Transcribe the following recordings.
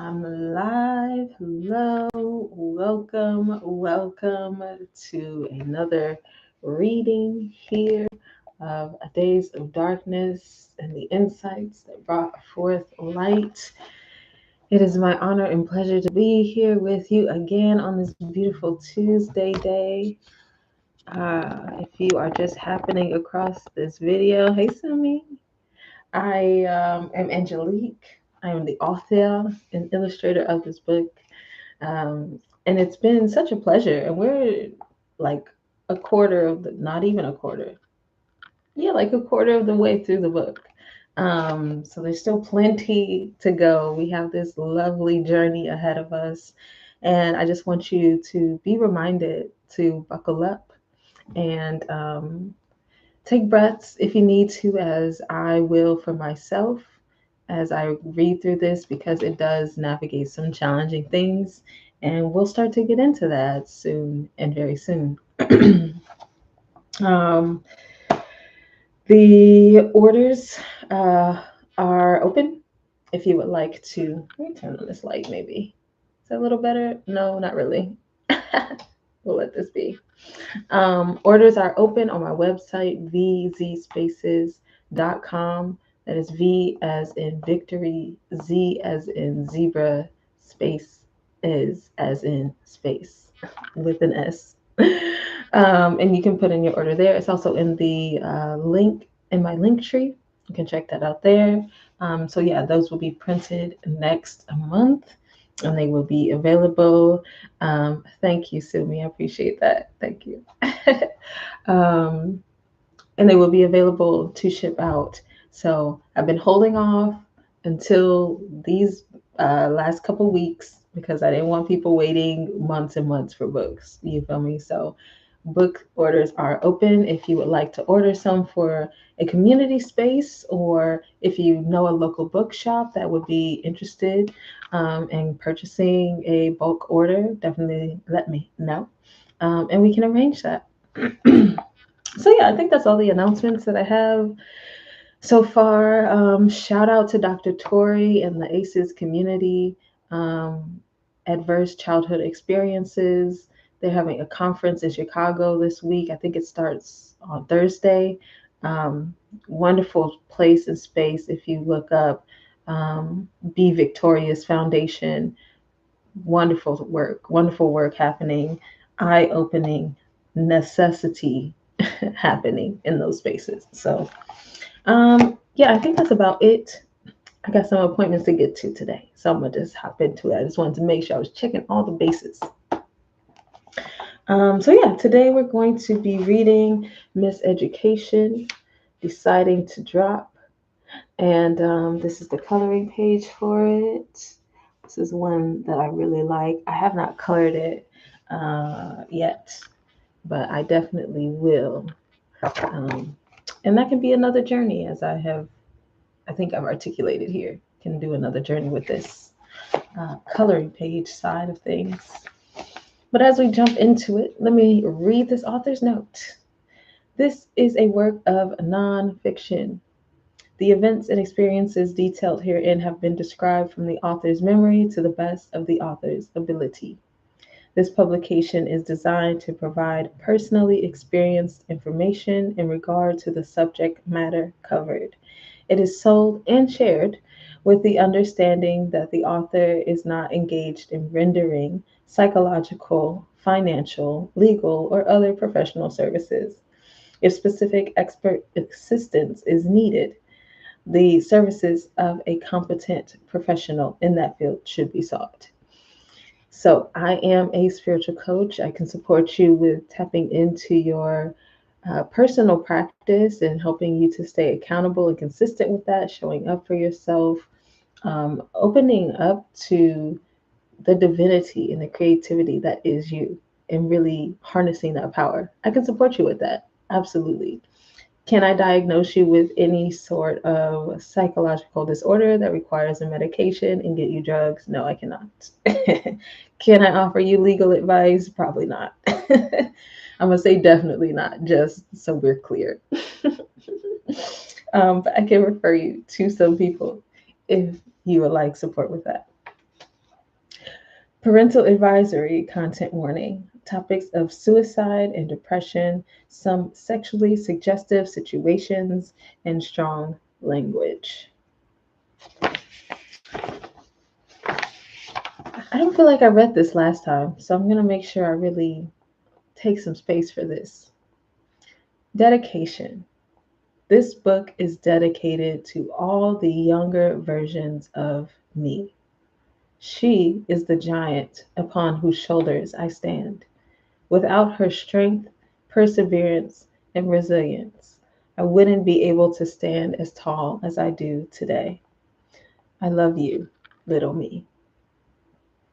I'm live. Hello. Welcome to another reading here of A Days of Darkness and the insights that brought forth light. It is my honor and pleasure to be here with you again on this beautiful Tuesday day. If you are just happening across this video, hey Sumi. I am Angelique. I am the author and illustrator of this book. And it's been such a pleasure. And we're like a quarter of the, not even a quarter. Yeah, like a quarter of the way through the book. So there's still plenty to go. We have this lovely journey ahead of us. And I just want you to be reminded to buckle up and take breaths if you need to, as I will for myself as I read through this, because it does navigate some challenging things. And we'll start to get into that soon and very soon. um, the orders are open. If you would like to, let me turn on this light maybe. Is that a little better? No, not really. We'll let this be. Orders are open on my website, vzspaces.com. That is V as in victory, Z as in zebra, space is as in space with an S. And you can put in your order there. It's also in the link in my link tree. You can check that out there. So yeah, those will be printed next month and they will be available. Thank you, Sumi. I appreciate that. Thank you. um, and they will be available to ship out. So I've been holding off until these last couple weeks because I didn't want people waiting months and months for books. You feel me? So book orders are open if you would like to order some for a community space, or if you know a local bookshop that would be interested in purchasing a bulk order, definitely let me know, and we can arrange that. So yeah, I think that's all the announcements that I have so far. Shout out to Dr. Tori and the ACEs community. Um, Adverse Childhood Experiences. They're having a conference in Chicago this week. I think it starts on Thursday. Um, Wonderful place and space. If you look up Be Victorious Foundation, wonderful work happening, eye opening necessity happening in those spaces. So, yeah, I think that's about it. I got some appointments to get to today, so I'm gonna just hop into it. I just wanted to make sure I was checking all the bases. So yeah, today we're going to be reading Miseducation, Deciding to Drop, and this is the coloring page for it. This is one that I really like. I have not colored it yet, but I definitely will. Um, and that can be another journey, as I think I've articulated here. Can do another journey with this coloring page side of things. But as we jump into it, let me read this author's note. This is a work of nonfiction. The events and experiences detailed herein have been described from the author's memory to the best of the author's ability. This publication is designed to provide personally experienced information in regard to the subject matter covered. It is sold and shared with the understanding that the author is not engaged in rendering psychological, financial, legal, or other professional services. If specific expert assistance is needed, the services of a competent professional in that field should be sought. So, I am a spiritual coach. I can support you with tapping into your personal practice and helping you to stay accountable and consistent with that, showing up for yourself, opening up to the divinity and the creativity that is you, and really harnessing that power. I can support you with that. Absolutely. Can I diagnose you with any sort of psychological disorder that requires a medication and get you drugs? No, I cannot. Can I offer you legal advice? Probably not. I'm going to say definitely not, just so we're clear. But I can refer you to some people if you would like support with that. Parental advisory content warning. Topics of suicide and depression, some sexually suggestive situations, and strong language. I don't feel like I read this last time, so I'm going to make sure I really take some space for this. Dedication. This book is dedicated to all the younger versions of me. She is the giant upon whose shoulders I stand. Without her strength, perseverance, and resilience, I wouldn't be able to stand as tall as I do today. I love you, little me.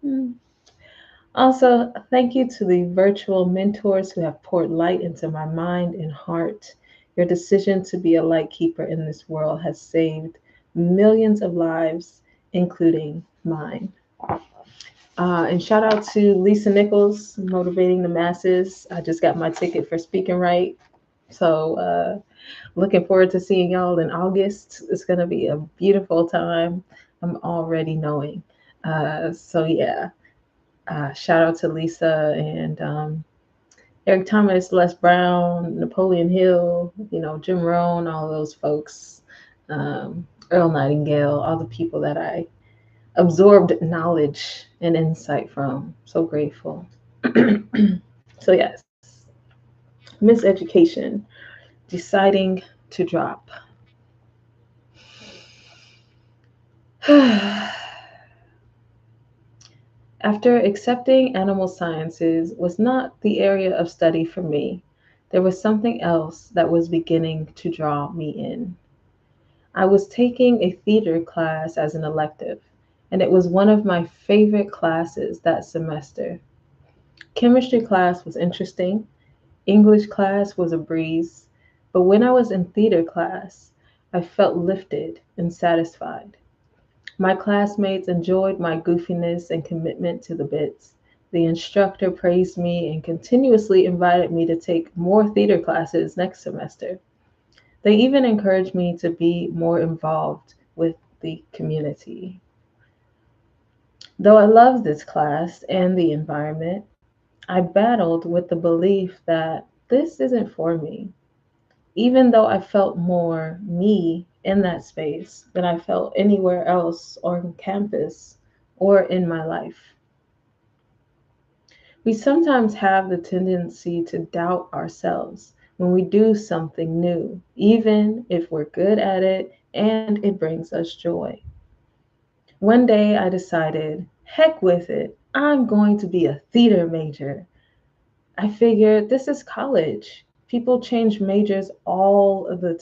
Mm. Also, thank you to the virtual mentors who have poured light into my mind and heart. Your decision to be a light keeper in this world has saved millions of lives, including mine. And shout out to Lisa Nichols, motivating the masses. I just got my ticket for speaking right. So, looking forward to seeing y'all in August. It's going to be a beautiful time. I'm already knowing. Yeah, shout out to Lisa and Eric Thomas, Les Brown, Napoleon Hill, Jim Rohn, all those folks, Earl Nightingale, all the people that I absorbed knowledge and insight from. So grateful. So, yes, miseducation, deciding to drop. After accepting animal sciences was not the area of study for me, there was something else that was beginning to draw me in. I was taking a theater class as an elective, and it was one of my favorite classes that semester. Chemistry class was interesting, English class was a breeze, but when I was in theater class, I felt lifted and satisfied. My classmates enjoyed my goofiness and commitment to the bits. The instructor praised me and continuously invited me to take more theater classes next semester. They even encouraged me to be more involved with the community. Though I loved this class and the environment, I battled with the belief that this isn't for me, even though I felt more me in that space than I felt anywhere else on campus or in my life. We sometimes have the tendency to doubt ourselves when we do something new, even if we're good at it and it brings us joy. One day I decided, heck with it, I'm going to be a theater major. I figured this is college. People change majors all of the